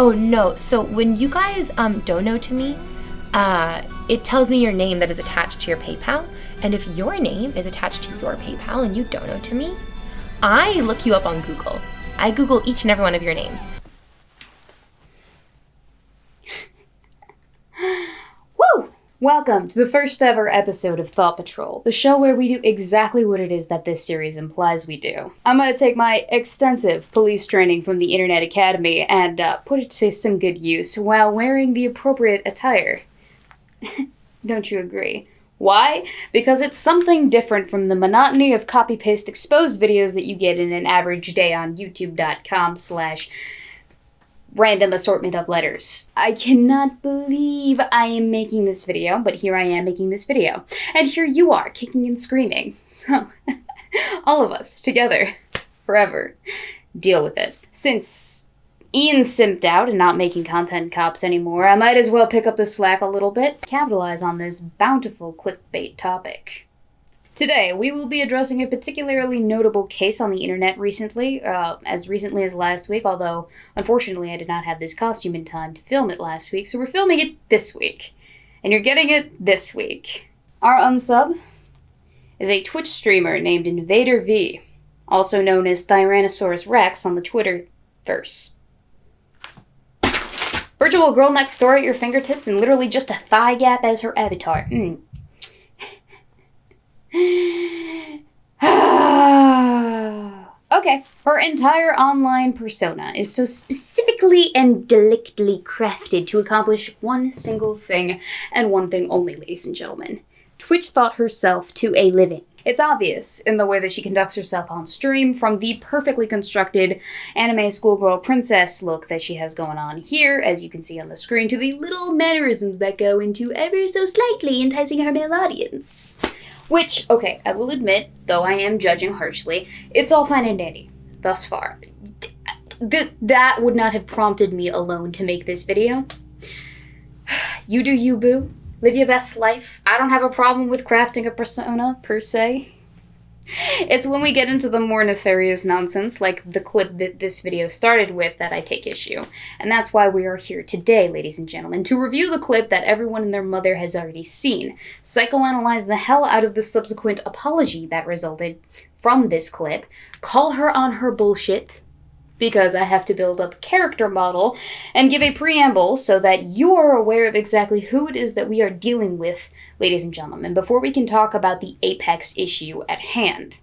Oh no, so when you guys dono to me, it tells me your name that is attached to your PayPal, and if your name is attached to your PayPal and you dono to me, I look you up on Google. I Google each and every one of your names. Woo! Welcome to the first ever episode of Thought Patrol, the show where we do exactly what it is that this series implies we do. I'm gonna take my extensive police training from the Internet Academy and put it to some good use while wearing the appropriate attire. Don't you agree? Why? Because it's something different from the monotony of copy-paste exposed videos that you get in an average day on youtube.com/random assortment of letters. I cannot believe I am making this video, but here I am making this video. And here you are, kicking and screaming. So, all of us, together, forever, deal with it. Since Ian's simped out and not making content cops anymore, I might as well pick up the slack a little bit, capitalize on this bountiful clickbait topic. Today, we will be addressing a particularly notable case on the internet recently as last week, although, unfortunately, I did not have this costume in time to film it last week, so we're filming it this week. And you're getting it this week. Our unsub is a Twitch streamer named InvaderVie, also known as Tyrannosaurus Rex on the Twitterverse. Virtual girl next door at your fingertips and literally just a thigh gap as her avatar. Okay, her entire online persona is so specifically and delicately crafted to accomplish one single thing, and one thing only, ladies and gentlemen. Twitch thought herself to a living. It's obvious in the way that she conducts herself on stream, from the perfectly constructed anime schoolgirl princess look that she has going on here, as you can see on the screen, to the little mannerisms that go into ever so slightly enticing her male audience. Which, okay, I will admit, though I am judging harshly, it's all fine and dandy, thus far. That would not have prompted me alone to make this video. You do you, boo. Live your best life. I don't have a problem with crafting a persona, per se. It's when we get into the more nefarious nonsense, like the clip that this video started with, that I take issue. And that's why we are here today, ladies and gentlemen, to review the clip that everyone and their mother has already seen, psychoanalyze the hell out of the subsequent apology that resulted from this clip, call her on her bullshit, because I have to build up a character model, and give a preamble so that you are aware of exactly who it is that we are dealing with, ladies and gentlemen, before we can talk about the apex issue at hand.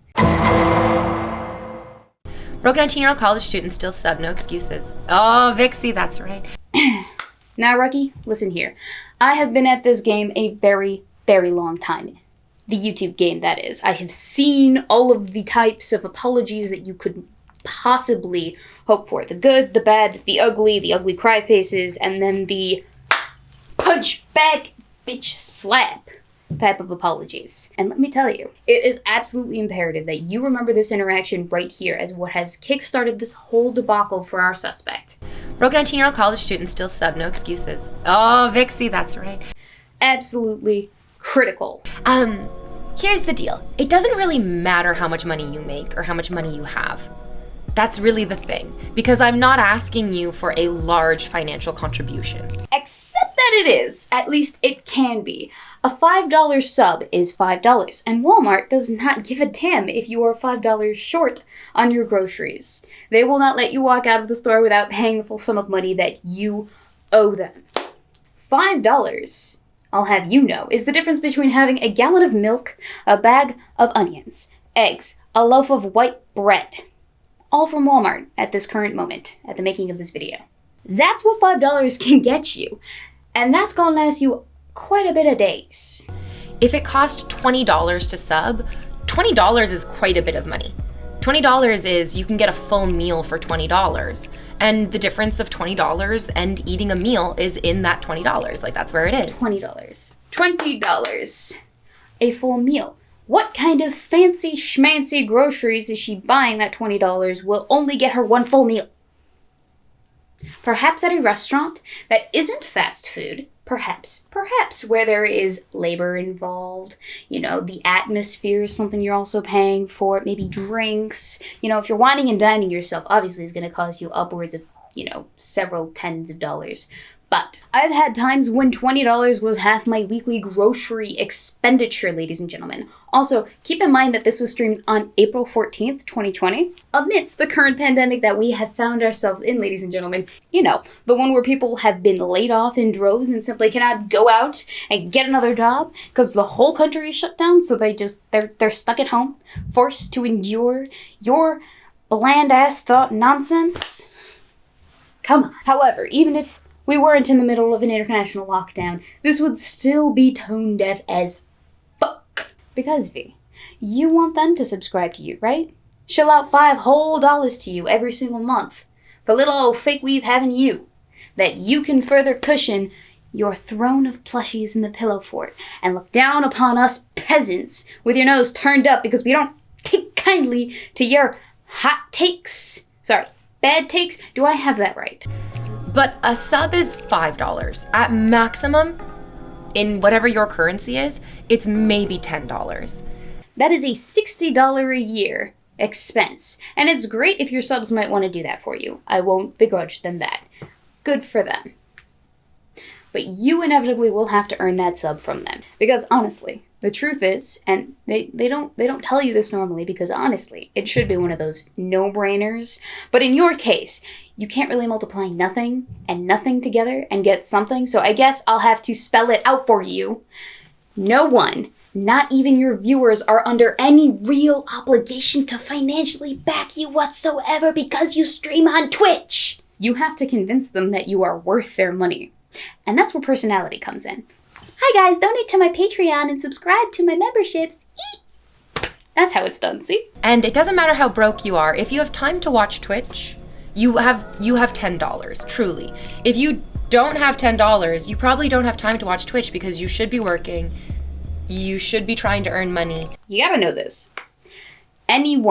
Broke 19-year-old college student still sub, no excuses. Oh, Vixie, that's right. Now, Rookie, listen here. I have been at this game a very, very long time. The YouTube game, that is. I have seen all of the types of apologies that you could possibly hope for. The good, the bad, the ugly cry faces, and then the punch back bitch slap type of apologies. And let me tell you, it is absolutely imperative that you remember this interaction right here as what has kickstarted this whole debacle for our suspect. Broke 19-year-old college student still sub, no excuses. Oh, Vixie, that's right. Absolutely critical. Here's the deal. It doesn't really matter how much money you make or how much money you have. That's really the thing, because I'm not asking you for a large financial contribution. Except that it is. At least it can be. A $5 sub is $5, and Walmart does not give a damn if you are $5 short on your groceries. They will not let you walk out of the store without paying the full sum of money that you owe them. $5, I'll have you know, is the difference between having a gallon of milk, a bag of onions, eggs, a loaf of white bread. All from Walmart at this current moment, at the making of this video. That's what $5 can get you. And that's gonna last you quite a bit of days. If it cost $20 to sub, $20 is quite a bit of money. $20 is, you can get a full meal for $20. And the difference of $20 and eating a meal is in that $20. Like, that's where it is. $20. $20. A full meal. What kind of fancy schmancy groceries is she buying that $20 will only get her one full meal? Perhaps at a restaurant that isn't fast food. Perhaps, where there is labor involved. You know, the atmosphere is something you're also paying for. Maybe drinks. You know, if you're whining and dining yourself, obviously it's going to cost you upwards of several tens of dollars. But I've had times when $20 was half my weekly grocery expenditure, ladies and gentlemen. Also, keep in mind that this was streamed on April 14th, 2020, amidst the current pandemic that we have found ourselves in, ladies and gentlemen. The one where people have been laid off in droves and simply cannot go out and get another job because the whole country is shut down, so they're stuck at home, forced to endure your bland-ass thought nonsense. Come on. However, even if we weren't in the middle of an international lockdown, this would still be tone deaf as fuck. Because, V, you want them to subscribe to you, right? Shell out $5 whole to you every single month for little old fake weave having you, that you can further cushion your throne of plushies in the pillow fort and look down upon us peasants with your nose turned up because we don't take kindly to your hot takes. Sorry, bad takes. Do I have that right? But a sub is $5. At maximum, in whatever your currency is, it's maybe $10. That is a $60 a year expense. And it's great if your subs might want to do that for you. I won't begrudge them that. Good for them. But you inevitably will have to earn that sub from them. Because honestly, the truth is, and they don't tell you this normally because honestly, it should be one of those no-brainers. But in your case, you can't really multiply nothing and nothing together and get something, so I guess I'll have to spell it out for you. No one, not even your viewers, are under any real obligation to financially back you whatsoever because you stream on Twitch. You have to convince them that you are worth their money. And that's where personality comes in. Hi guys, donate to my Patreon and subscribe to my memberships. Eek! That's how it's done, see? And it doesn't matter how broke you are. If you have time to watch Twitch, you have $10, truly. If you don't have $10, you probably don't have time to watch Twitch because you should be working. You should be trying to earn money. You gotta know this. Any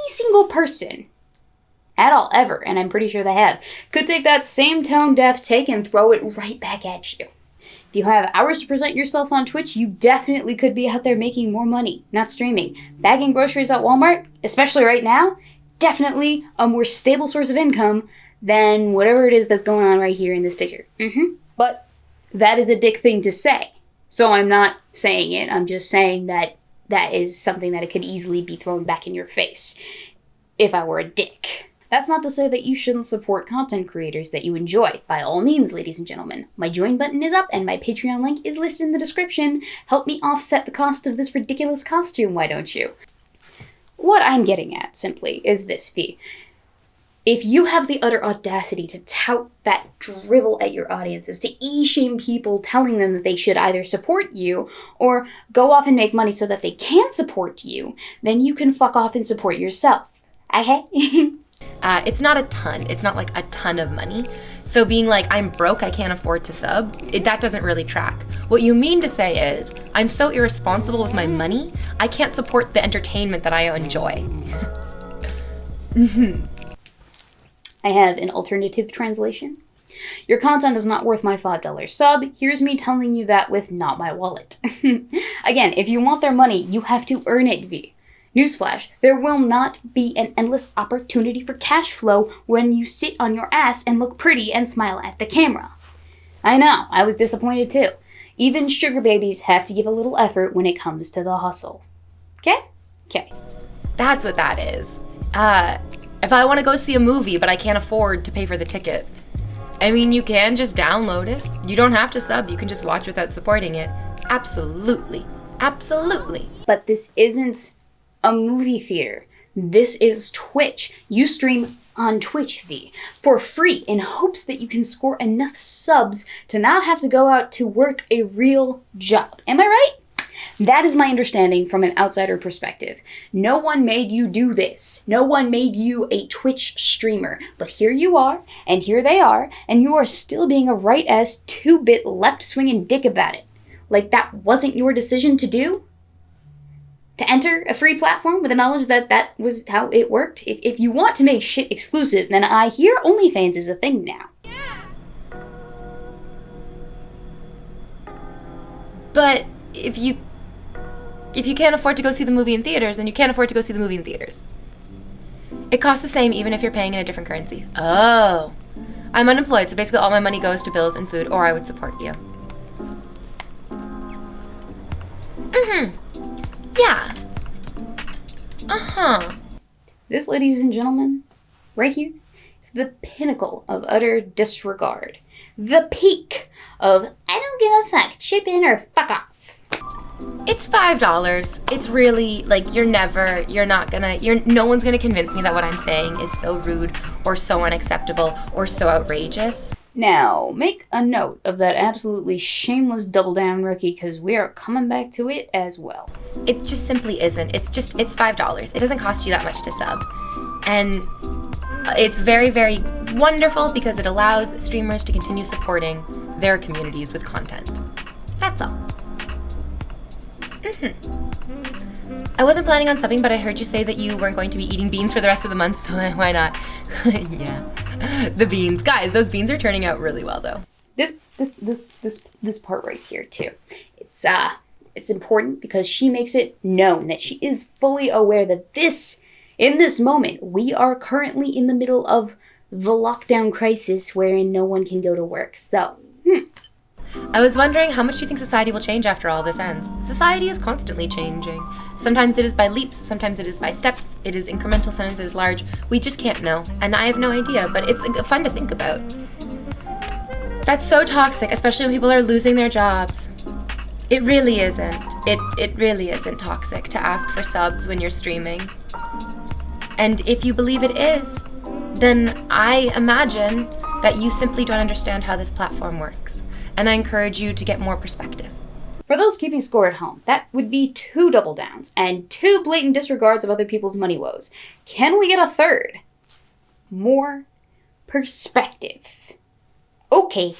single person at all, ever, and I'm pretty sure they have, could take that same tone deaf take and throw it right back at you. If you have hours to present yourself on Twitch, you definitely could be out there making more money, not streaming. Bagging groceries at Walmart, especially right now, definitely a more stable source of income than whatever it is that's going on right here in this picture. But that is a dick thing to say. So I'm not saying it, I'm just saying that that is something that it could easily be thrown back in your face if I were a dick. That's not to say that you shouldn't support content creators that you enjoy. By all means, ladies and gentlemen. My join button is up and my Patreon link is listed in the description. Help me offset the cost of this ridiculous costume, why don't you? What I'm getting at, simply, is this, V. If you have the utter audacity to tout that drivel at your audiences, to e-shame people telling them that they should either support you or go off and make money so that they can support you, then you can fuck off and support yourself. Okay? It's not a ton. It's not like a ton of money. So being like, I'm broke, I can't afford to sub, that doesn't really track. What you mean to say is, I'm so irresponsible with my money, I can't support the entertainment that I enjoy. I have an alternative translation. Your content is not worth my $5 sub. Here's me telling you that with not my wallet. Again, if you want their money, you have to earn it, V. Newsflash, there will not be an endless opportunity for cash flow when you sit on your ass and look pretty and smile at the camera. I know, I was disappointed too. Even sugar babies have to give a little effort when it comes to the hustle. Okay? Okay. That's what that is. If I want to go see a movie but I can't afford to pay for the ticket, I mean, you can just download it. You don't have to sub, you can just watch without supporting it. Absolutely. Absolutely. But this isn't a movie theater. This is Twitch. You stream on Twitch, V, for free in hopes that you can score enough subs to not have to go out to work a real job. Am I right? That is my understanding from an outsider perspective. No one made you do this. No one made you a Twitch streamer. But here you are, and here they are, and you are still being a right-ass 2-bit left-swinging dick about it. Like that wasn't your decision to do? To enter a free platform with the knowledge that that was how it worked? If you want to make shit exclusive, then I hear OnlyFans is a thing now. But if you can't afford to go see the movie in theaters, then you can't afford to go see the movie in theaters. It costs the same even if you're paying in a different currency. Oh. I'm unemployed, so basically all my money goes to bills and food, or I would support you. Yeah. This, ladies and gentlemen, right here, is the pinnacle of utter disregard. The peak of, I don't give a fuck, chip in or fuck off. It's $5. It's really, like, no one's gonna convince me that what I'm saying is so rude or so unacceptable or so outrageous. Now, make a note of that absolutely shameless double down, Rookie, because we are coming back to it as well. It just simply isn't. It's $5. It doesn't cost you that much to sub. And it's very, very wonderful because it allows streamers to continue supporting their communities with content. That's all. I wasn't planning on subbing, but I heard you say that you weren't going to be eating beans for the rest of the month, so why not? Yeah. The beans. Guys, those beans are turning out really well, though. This part right here, too. It's important because she makes it known that she is fully aware that in this moment, we are currently in the middle of the lockdown crisis wherein no one can go to work. So, I was wondering, how much do you think society will change after all this ends? Society is constantly changing. Sometimes it is by leaps, sometimes it is by steps, it is incremental, sometimes it is large. We just can't know, and I have no idea, but it's fun to think about. That's so toxic, especially when people are losing their jobs. It really isn't. It really isn't toxic to ask for subs when you're streaming. And if you believe it is, then I imagine that you simply don't understand how this platform works. And I encourage you to get more perspective. For those keeping score at home, that would be 2 double downs and 2 blatant disregards of other people's money woes. Can we get a third? More perspective. Okay.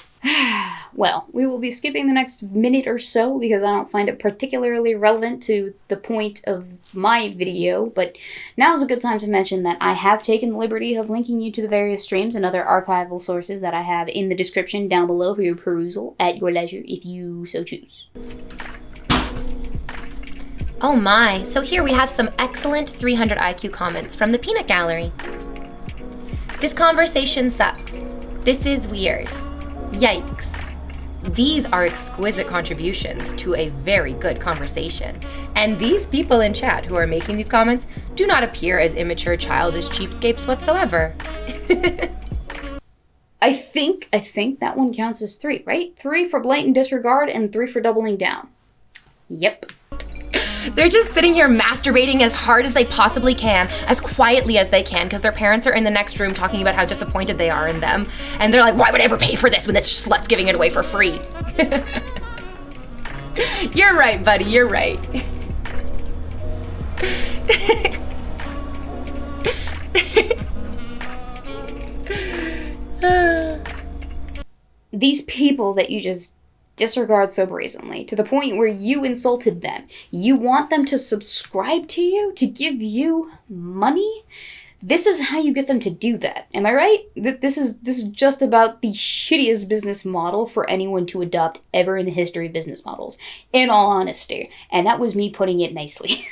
Well, we will be skipping the next minute or so because I don't find it particularly relevant to the point of my video, but now's a good time to mention that I have taken the liberty of linking you to the various streams and other archival sources that I have in the description down below for your perusal at your leisure if you so choose. Oh my, so here we have some excellent 300 IQ comments from the Peanut Gallery. This conversation sucks. This is weird. Yikes. These are exquisite contributions to a very good conversation. And these people in chat who are making these comments do not appear as immature, childish cheapskates whatsoever. I think that one counts as 3, right? 3 for blatant disregard and 3 for doubling down. Yep. They're just sitting here masturbating as hard as they possibly can, as quietly as they can, because their parents are in the next room talking about how disappointed they are in them. And they're like, why would I ever pay for this when this slut's giving it away for free? You're right, buddy, you're right. These people that you just disregard so brazenly, to the point where you insulted them. You want them to subscribe to you, to give you money? This is how you get them to do that. Am I right? This is just about the shittiest business model for anyone to adopt ever in the history of business models, in all honesty. And that was me putting it nicely.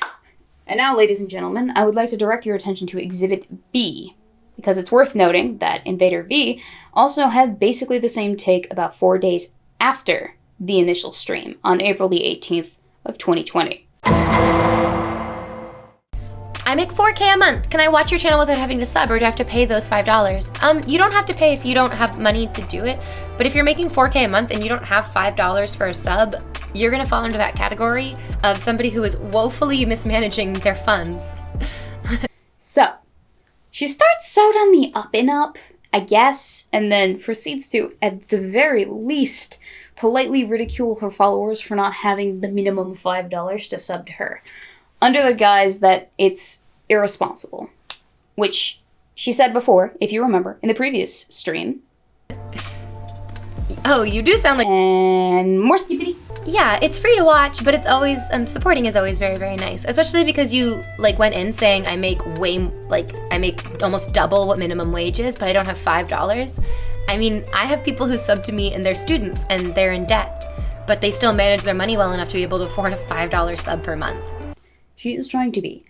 And now, ladies and gentlemen, I would like to direct your attention to Exhibit B, because it's worth noting that InvaderVie also had basically the same take about 4 days after the initial stream on April the 18th of 2020. I make $4K a month. Can I watch your channel without having to sub, or do I have to pay those $5? You don't have to pay if you don't have money to do it, but if you're making $4K a month and you don't have $5 for a sub, you're gonna fall into that category of somebody who is woefully mismanaging their funds. So, she starts out on the up and up, I guess, and then proceeds to, at the very least, politely ridicule her followers for not having the minimum $5 to sub to her, under the guise that it's irresponsible. Which she said before, if you remember, in the previous stream. Oh, you do sound like... And more skippity. Yeah, it's free to watch, but it's always, supporting is always very, very nice. Especially because you, went in saying I make I make almost double what minimum wage is, but I don't have $5. I mean, I have people who sub to me and they're students and they're in debt, but they still manage their money well enough to be able to afford a $5 sub per month. She is trying to be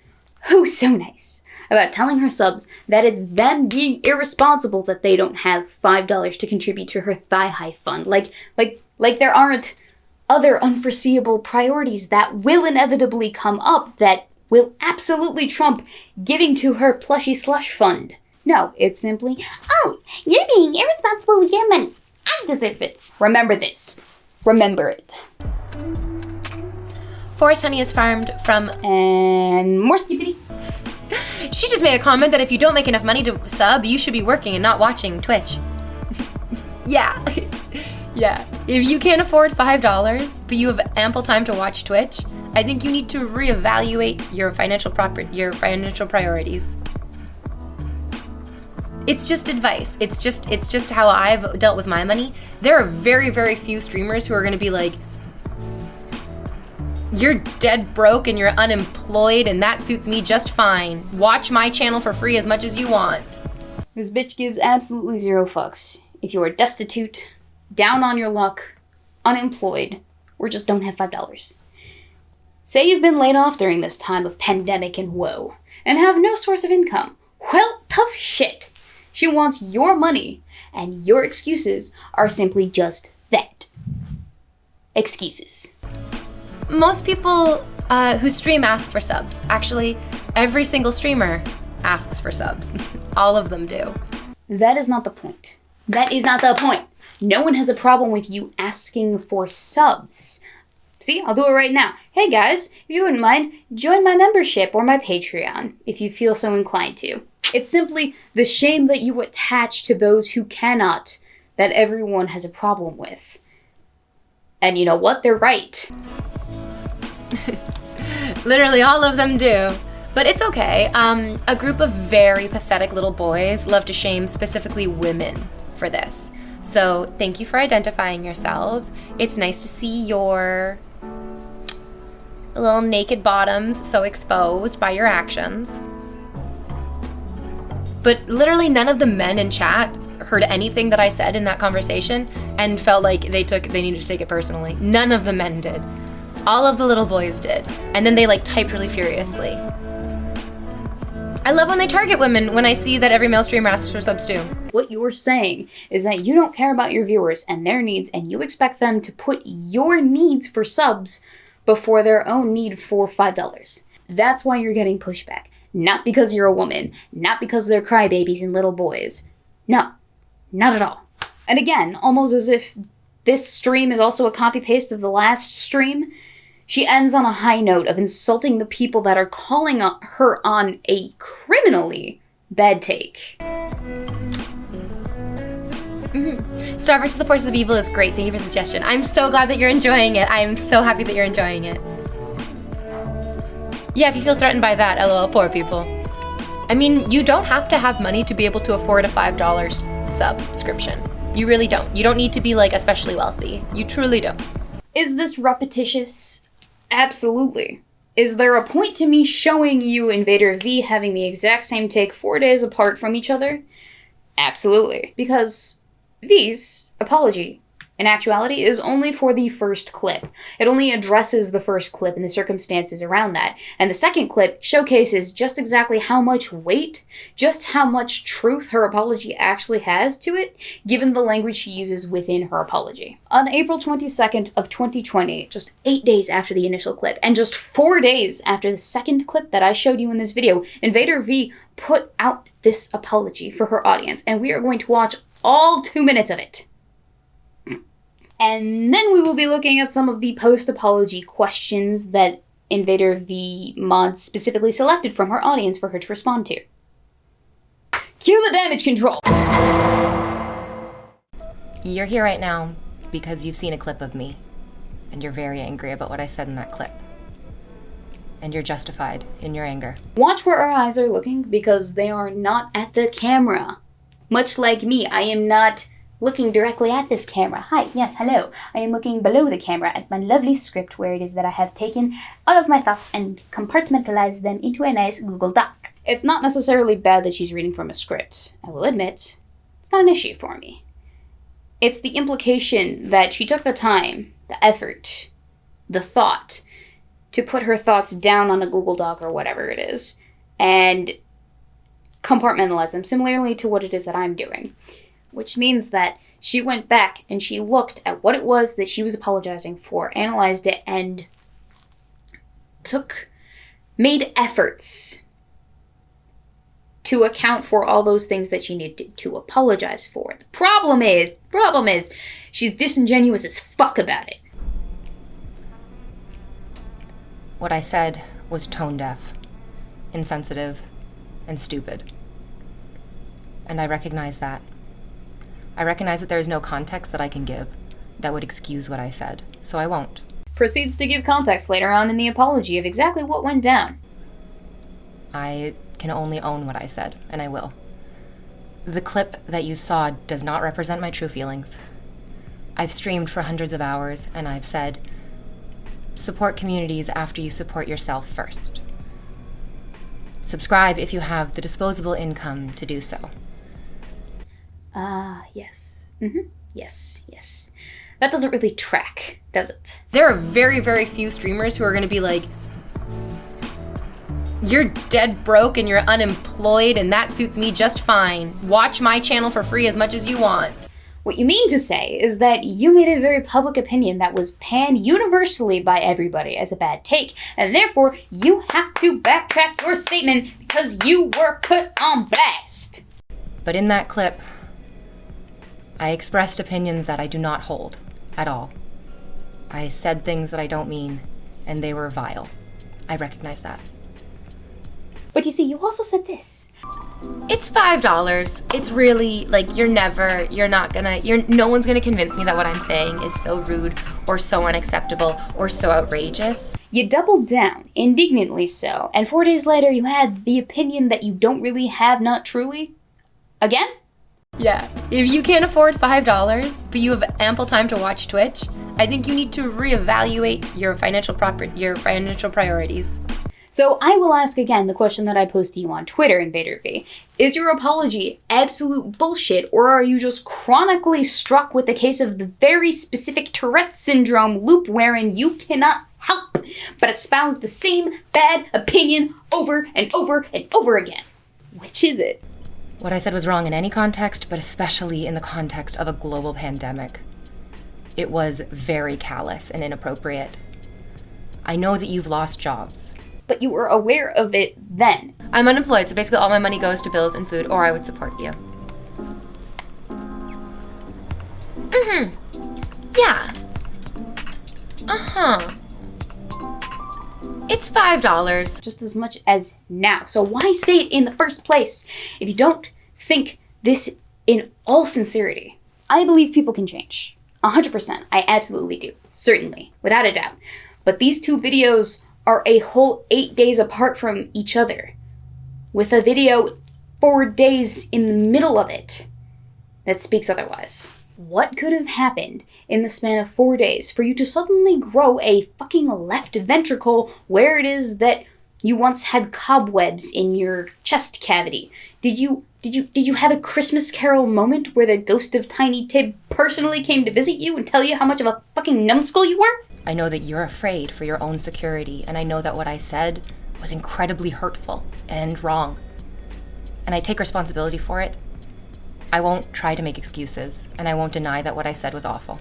Who's so nice about telling her subs that it's them being irresponsible that they don't have $5 to contribute to her thigh-high fund? Like there aren't other unforeseeable priorities that will inevitably come up that will absolutely trump giving to her plushy slush fund. No, it's simply, oh, you're being irresponsible with your money. I deserve it. Remember this. Remember it. Forest honey is farmed from... And more skippity. She just made a comment that if you don't make enough money to sub, you should be working and not watching Twitch. Yeah. Yeah. If you can't afford $5, but you have ample time to watch Twitch, I think you need to reevaluate your financial priorities. It's just advice. It's just how I've dealt with my money. There are very, very few streamers who are going to be like, you're dead broke and you're unemployed and that suits me just fine. Watch my channel for free as much as you want. This bitch gives absolutely zero fucks if you are destitute, down on your luck, unemployed, or just don't have $5. Say you've been laid off during this time of pandemic and woe, and have no source of income. Well, tough shit. She wants your money, and your excuses are simply just that. Excuses. Most people who stream ask for subs. Actually, every single streamer asks for subs. All of them do. That is not the point. That is not the point. No one has a problem with you asking for subs. See, I'll do it right now. Hey guys, if you wouldn't mind, join my membership or my Patreon, if you feel so inclined to. It's simply the shame that you attach to those who cannot that everyone has a problem with. And you know what? They're right. Literally all of them do. But it's okay. A group of very pathetic little boys love to shame specifically women for this. So thank you for identifying yourselves. It's nice to see your little naked bottoms so exposed by your actions. But literally none of the men in chat heard anything that I said in that conversation and felt like they needed to take it personally. None of the men did. All of the little boys did. And then they typed really furiously. I love when they target women when I see that every male streamer asks for subs too. What you're saying is that you don't care about your viewers and their needs, and you expect them to put your needs for subs before their own need for $5. That's why you're getting pushback. Not because you're a woman, not because they're crybabies and little boys. No, not at all. And again, almost as if this stream is also a copy-paste of the last stream, she ends on a high note of insulting the people that are calling her on a criminally bad take. Star vs. the Forces of Evil is great. Thank you for the suggestion. I'm so glad that you're enjoying it. I'm so happy that you're enjoying it. Yeah, if you feel threatened by that, LOL, poor people. I mean, you don't have to have money to be able to afford a $5 subscription. You really don't. You don't need to be especially wealthy. You truly don't. Is this repetitious? Absolutely. Is there a point to me showing you InvaderVie having the exact same take 4 days apart from each other? Absolutely. Because V's apology, in actuality, is only for the first clip. It only addresses the first clip and the circumstances around that. And the second clip showcases just exactly how much weight, just how much truth her apology actually has to it, given the language she uses within her apology. On April 22nd of 2020, just 8 days after the initial clip, and just 4 days after the second clip that I showed you in this video, InvaderVie put out this apology for her audience, and we are going to watch all 2 minutes of it. And then we will be looking at some of the post-apology questions that InvaderVie mods specifically selected from her audience for her to respond to. Cue the damage control! You're here right now because you've seen a clip of me, and you're very angry about what I said in that clip. And you're justified in your anger. Watch where our eyes are looking, because they are not at the camera. Much like me, I am not looking directly at this camera. Hi, yes, hello. I am looking below the camera at my lovely script where it is that I have taken all of my thoughts and compartmentalized them into a nice Google Doc. It's not necessarily bad that she's reading from a script. I will admit, it's not an issue for me. It's the implication that she took the time, the effort, the thought, to put her thoughts down on a Google Doc or whatever it is, and compartmentalize them, similarly to what it is that I'm doing. Which means that she went back and she looked at what it was that she was apologizing for, analyzed it, and made efforts to account for all those things that she needed to apologize for. The problem is, she's disingenuous as fuck about it. What I said was tone deaf, insensitive, and stupid. And I recognize that. I recognize that there is no context that I can give that would excuse what I said, so I won't. Proceeds to give context later on in the apology of exactly what went down. I can only own what I said, and I will. The clip that you saw does not represent my true feelings. I've streamed for hundreds of hours, and I've said, support communities after you support yourself first. Subscribe if you have the disposable income to do so. Yes. Yes. That doesn't really track, does it? There are very, very few streamers who are going to be like, you're dead broke and you're unemployed and that suits me just fine. Watch my channel for free as much as you want. What you mean to say is that you made a very public opinion that was panned universally by everybody as a bad take, and therefore you have to backtrack your statement because you were put on blast. But in that clip, I expressed opinions that I do not hold at all. I said things that I don't mean, and they were vile. I recognize that. But you see, you also said this. It's $5. It's really, like, no one's gonna convince me that what I'm saying is so rude or so unacceptable or so outrageous. You doubled down, indignantly so, and 4 days later you had the opinion that you don't really have, not truly? Again? Yeah. If you can't afford $5, but you have ample time to watch Twitch, I think you need to reevaluate your financial priorities. So I will ask again the question that I posed to you on Twitter, InvaderVie. Is your apology absolute bullshit, or are you just chronically struck with the case of the very specific Tourette syndrome loop wherein you cannot help but espouse the same bad opinion over and over and over again? Which is it? What I said was wrong in any context, but especially in the context of a global pandemic. It was very callous and inappropriate. I know that you've lost jobs. But you were aware of it then. I'm unemployed, so basically all my money goes to bills and food, or I would support you. Yeah. It's $5. Just as much as now. So why say it in the first place if you don't think this in all sincerity? I believe people can change. 100%. I absolutely do. Certainly. Without a doubt. But these two videos are a whole 8 days apart from each other, with a video 4 days in the middle of it that speaks otherwise. What could have happened in the span of 4 days for you to suddenly grow a fucking left ventricle where it is that you once had cobwebs in your chest cavity? Did you have a Christmas Carol moment where the ghost of Tiny Tib personally came to visit you and tell you how much of a fucking numbskull you were? I know that you're afraid for your own security, and I know that what I said was incredibly hurtful and wrong. And I take responsibility for it. I won't try to make excuses, and I won't deny that what I said was awful.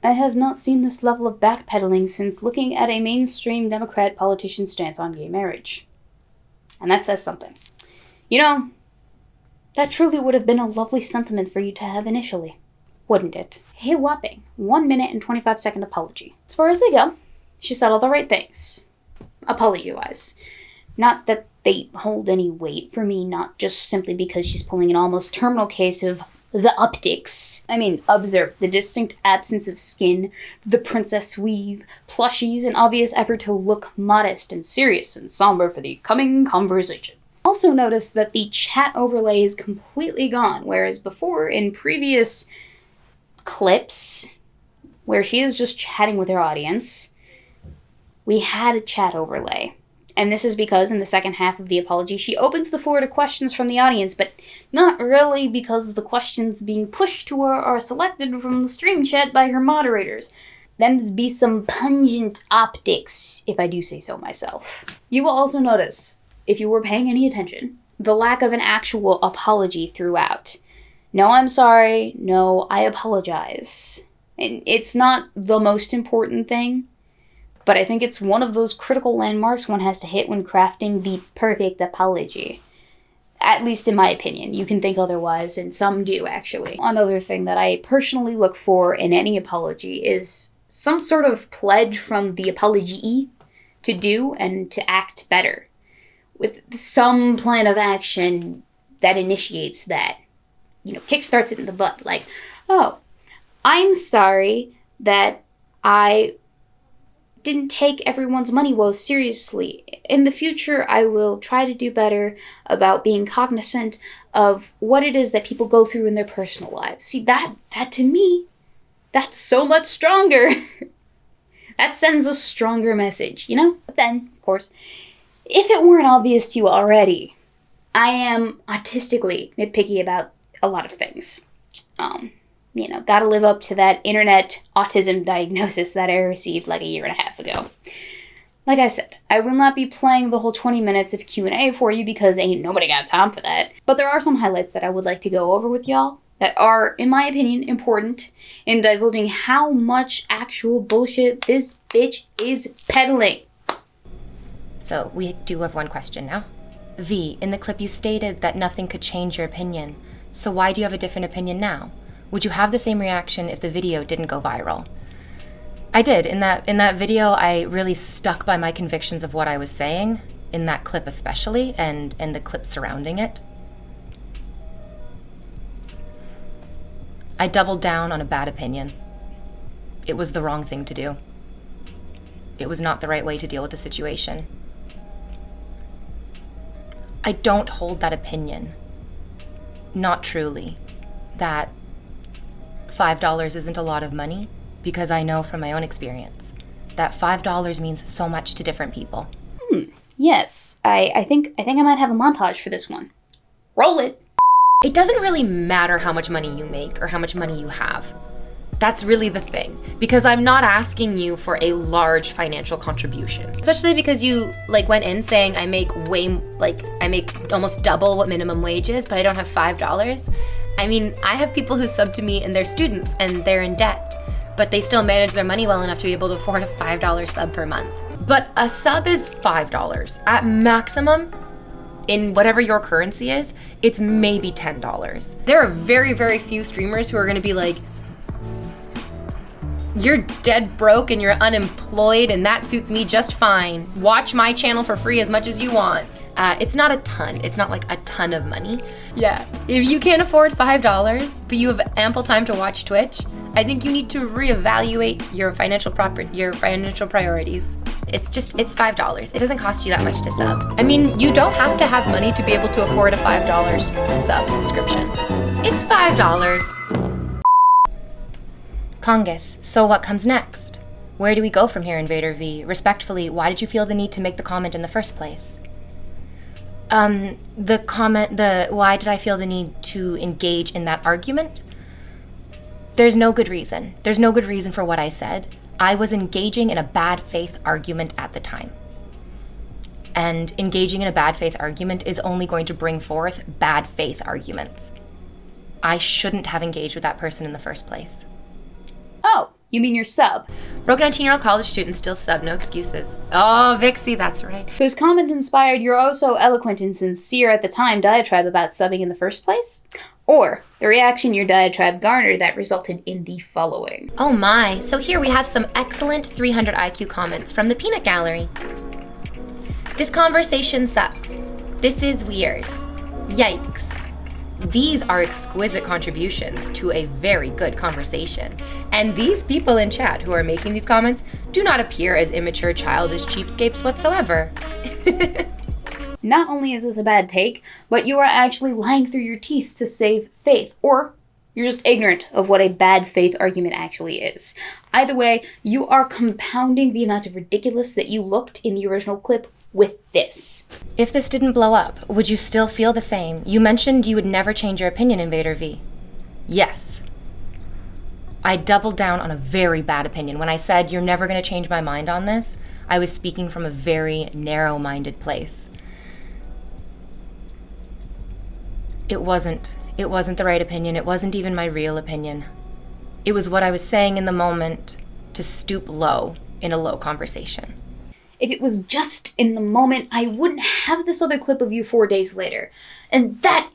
I have not seen this level of backpedaling since looking at a mainstream Democrat politician's stance on gay marriage. And that says something. You know, that truly would have been a lovely sentiment for you to have initially. Wouldn't it? A whopping 1 minute and 25-second apology. As far as they go, she said all the right things. Apology-wise. Not that they hold any weight for me, not just simply because she's pulling an almost terminal case of the optics. I mean, observe the distinct absence of skin, the princess weave, plushies, an obvious effort to look modest and serious and somber for the coming conversation. Also notice that the chat overlay is completely gone, whereas before, in previous clips where she is just chatting with her audience, we had a chat overlay. And this is because in the second half of the apology, she opens the floor to questions from the audience, but not really because the questions being pushed to her are selected from the stream chat by her moderators. Them's be some pungent optics, if I do say so myself. You will also notice if you were paying any attention, the lack of an actual apology throughout. No, I'm sorry. No, I apologize. And it's not the most important thing, but I think it's one of those critical landmarks one has to hit when crafting the perfect apology. At least in my opinion. You can think otherwise, and some do, actually. Another thing that I personally look for in any apology is some sort of pledge from the apologee to do and to act better, with some plan of action that initiates that. Kickstarts it in the butt. Like, oh, I'm sorry that I didn't take everyone's money woes seriously. In the future, I will try to do better about being cognizant of what it is that people go through in their personal lives. See, that to me, that's so much stronger. That sends a stronger message, But then, of course, if it weren't obvious to you already, I am autistically nitpicky about a lot of things. Gotta live up to that internet autism diagnosis that I received like a year and a half ago. Like I said, I will not be playing the whole 20 minutes of Q&A for you because ain't nobody got time for that. But there are some highlights that I would like to go over with y'all that are, in my opinion, important in divulging how much actual bullshit this bitch is peddling. So, we do have one question now. V, in the clip you stated that nothing could change your opinion. So why do you have a different opinion now? Would you have the same reaction if the video didn't go viral? I did. In that video, I really stuck by my convictions of what I was saying, in that clip especially, and the clip surrounding it. I doubled down on a bad opinion. It was the wrong thing to do. It was not the right way to deal with the situation. I don't hold that opinion. Not truly. That $5 isn't a lot of money, because I know from my own experience that $5 means so much to different people. Yes, I think I might have a montage for this one. Roll it! It doesn't really matter how much money you make or how much money you have. That's really the thing, because I'm not asking you for a large financial contribution. Especially because you went in saying I make almost double what minimum wage is, but I don't have $5. I mean, I have people who sub to me and they're students and they're in debt, but they still manage their money well enough to be able to afford a $5 sub per month. But a sub is $5. At maximum, in whatever your currency is, it's maybe $10. There are very, very few streamers who are gonna be like, you're dead broke and you're unemployed and that suits me just fine. Watch my channel for free as much as you want. It's not a ton. It's not like a ton of money. Yeah, if you can't afford $5, but you have ample time to watch Twitch, I think you need to reevaluate your financial priorities. It's $5. It doesn't cost you that much to sub. I mean, you don't have to have money to be able to afford a $5 subscription. It's $5. Congus, so what comes next? Where do we go from here, InvaderVie? Respectfully, why did you feel the need to make the comment in the first place? Why did I feel the need to engage in that argument? There's no good reason. There's no good reason for what I said. I was engaging in a bad faith argument at the time. And engaging in a bad faith argument is only going to bring forth bad faith arguments. I shouldn't have engaged with that person in the first place. Oh, you mean your sub? Broke 19-year-old college student still sub, no excuses. Oh, Vixie, that's right. Whose comment inspired your oh so eloquent and sincere at the time diatribe about subbing in the first place? Or the reaction your diatribe garnered that resulted in the following. Oh my, so here we have some excellent 300 IQ comments from the Peanut Gallery. This conversation sucks. This is weird. Yikes. These are exquisite contributions to a very good conversation. And these people in chat who are making these comments do not appear as immature, childish cheapskates whatsoever. Not only is this a bad take, but you are actually lying through your teeth to save faith, or you're just ignorant of what a bad faith argument actually is. Either way, you are compounding the amount of ridiculous that you looked in the original clip with this. If this didn't blow up, would you still feel the same? You mentioned you would never change your opinion, InvaderVie. Yes. I doubled down on a very bad opinion. When I said you're never going to change my mind on this, I was speaking from a very narrow-minded place. It wasn't the right opinion. It wasn't even my real opinion. It was what I was saying in the moment to stoop low in a low conversation. If it was just in the moment, I wouldn't have this other clip of you 4 days later. And that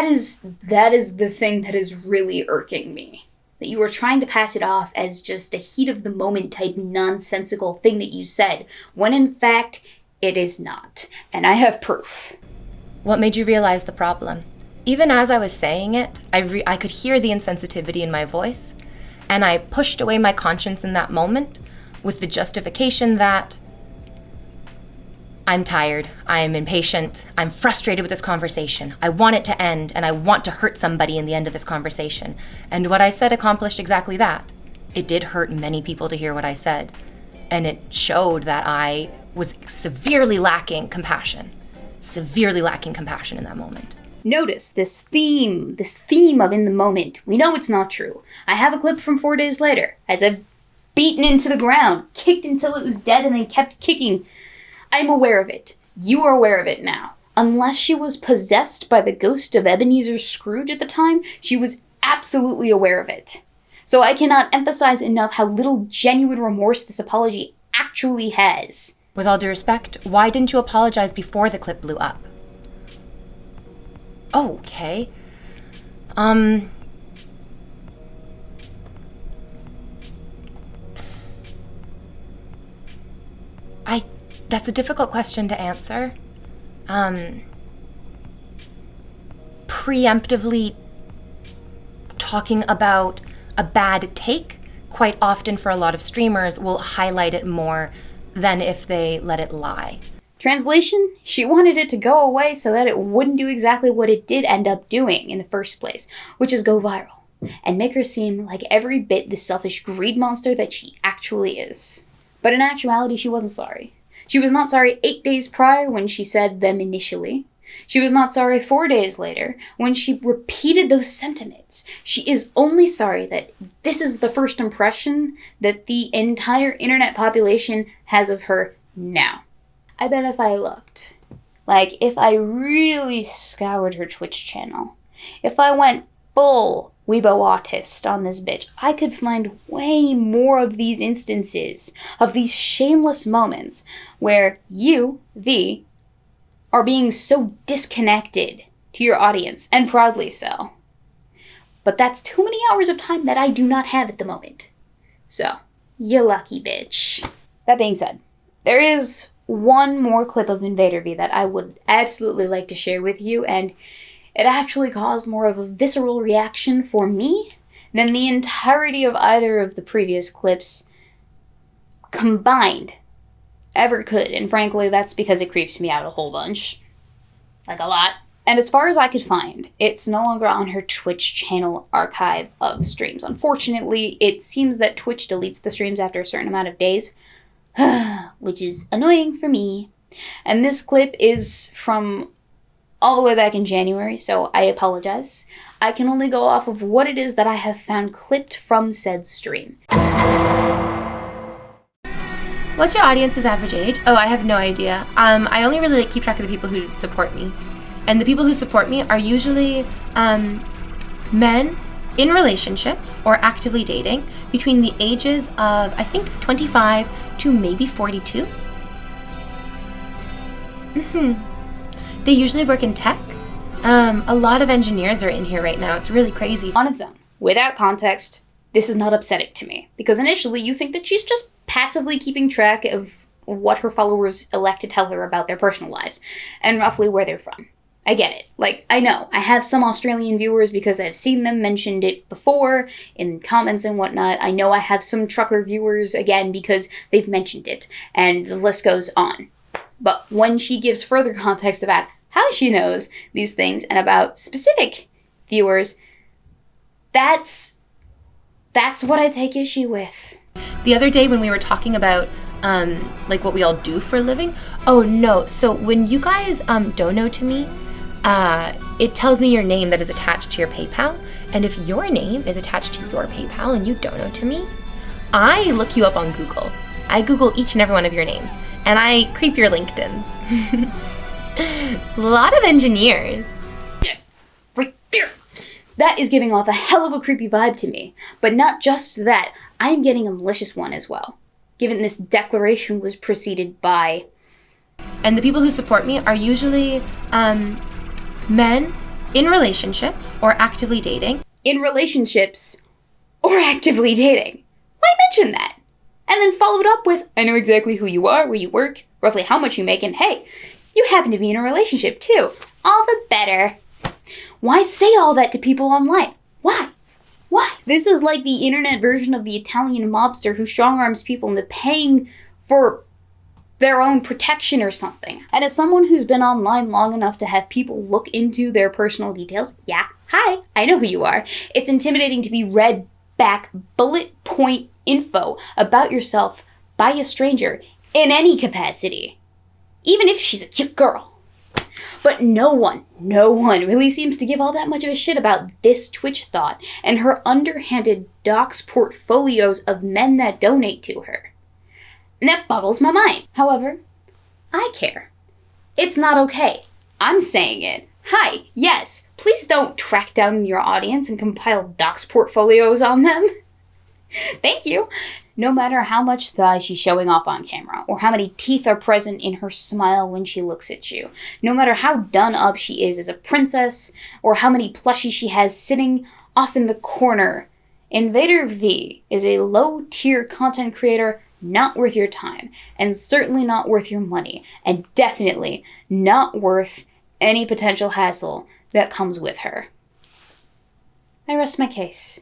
is the thing that is really irking me. That you were trying to pass it off as just a heat of the moment type nonsensical thing that you said, when in fact, it is not. And I have proof. What made you realize the problem? Even as I was saying it, I could hear the insensitivity in my voice, and I pushed away my conscience in that moment with the justification that I'm tired, I'm impatient, I'm frustrated with this conversation. I want it to end, and I want to hurt somebody in the end of this conversation. And what I said accomplished exactly that. It did hurt many people to hear what I said, and it showed that I was severely lacking compassion in that moment. Notice this theme of in the moment. We know it's not true. I have a clip from 4 days later, as I've beaten into the ground, kicked until it was dead, and then kept kicking. I'm aware of it. You are aware of it now. Unless she was possessed by the ghost of Ebenezer Scrooge at the time, she was absolutely aware of it. So I cannot emphasize enough how little genuine remorse this apology actually has. With all due respect, why didn't you apologize before the clip blew up? Okay. That's a difficult question to answer. Preemptively talking about a bad take, quite often for a lot of streamers, will highlight it more than if they let it lie. Translation, she wanted it to go away so that it wouldn't do exactly what it did end up doing in the first place, which is go viral, and make her seem like every bit the selfish greed monster that she actually is. But in actuality, she wasn't sorry. She was not sorry 8 days prior when she said them initially. She was not sorry 4 days later when she repeated those sentiments. She is only sorry that this is the first impression that the entire internet population has of her now. I bet if I looked, like if I really scoured her Twitch channel, if I went full Weebo autist on this bitch, I could find way more of these instances, of these shameless moments where you, V, are being so disconnected to your audience, and proudly so. But that's too many hours of time that I do not have at the moment. So, you lucky bitch. That being said, there is one more clip of InvaderVie that I would absolutely like to share with you, and it actually caused more of a visceral reaction for me than the entirety of either of the previous clips combined ever could. And frankly, that's because it creeps me out a whole bunch. Like a lot. And as far as I could find, it's no longer on her Twitch channel archive of streams. Unfortunately, it seems that Twitch deletes the streams after a certain amount of days, which is annoying for me. And this clip is from all the way back in January, so I apologize. I can only go off of what it is that I have found clipped from said stream. What's your audience's average age? Oh, I have no idea. I only really keep track of the people who support me. And the people who support me are usually men in relationships or actively dating between the ages of, I think, 25 to maybe 42. They usually work in tech. A lot of engineers are in here right now. It's really crazy. On its own, without context, this is not upsetting to me. Because initially you think that she's just passively keeping track of what her followers elect to tell her about their personal lives and roughly where they're from. I get it. Like, I know. I have some Australian viewers because I've seen them mentioned it before in comments and whatnot. I know I have some trucker viewers, again, because they've mentioned it. And the list goes on. But when she gives further context about how she knows these things and about specific viewers, that's what I take issue with. The other day when we were talking about like what we all do for a living, oh no, so when you guys dono to me, it tells me your name that is attached to your PayPal, and if your name is attached to your PayPal and you dono to me, I look you up on Google. I Google each and every one of your names. And I creep your LinkedIns. A lot of engineers. That is giving off a hell of a creepy vibe to me. But not just that, I am getting a malicious one as well, given this declaration was preceded by... And the people who support me are usually men in relationships or actively dating. In relationships or actively dating. Why mention that? And then followed up with, I know exactly who you are, where you work, roughly how much you make, and hey, you happen to be in a relationship too. All the better. Why say all that to people online? Why? Why? This is like the internet version of the Italian mobster who strong-arms people into paying for their own protection or something. And as someone who's been online long enough to have people look into their personal details, yeah, hi, I know who you are. It's intimidating to be read back bullet point info about yourself by a stranger in any capacity. Even if she's a cute girl. But no one really seems to give all that much of a shit about this Twitch thought and her underhanded dox portfolios of men that donate to her. And that boggles my mind. However, I care. It's not okay. I'm saying it. Hi, yes, please don't track down your audience and compile dox portfolios on them. Thank you. No matter how much thigh she's showing off on camera, or how many teeth are present in her smile when she looks at you, no matter how done up she is as a princess, or how many plushies she has sitting off in the corner, InvaderVie is a low-tier content creator not worth your time, and certainly not worth your money, and definitely not worth any potential hassle that comes with her. I rest my case.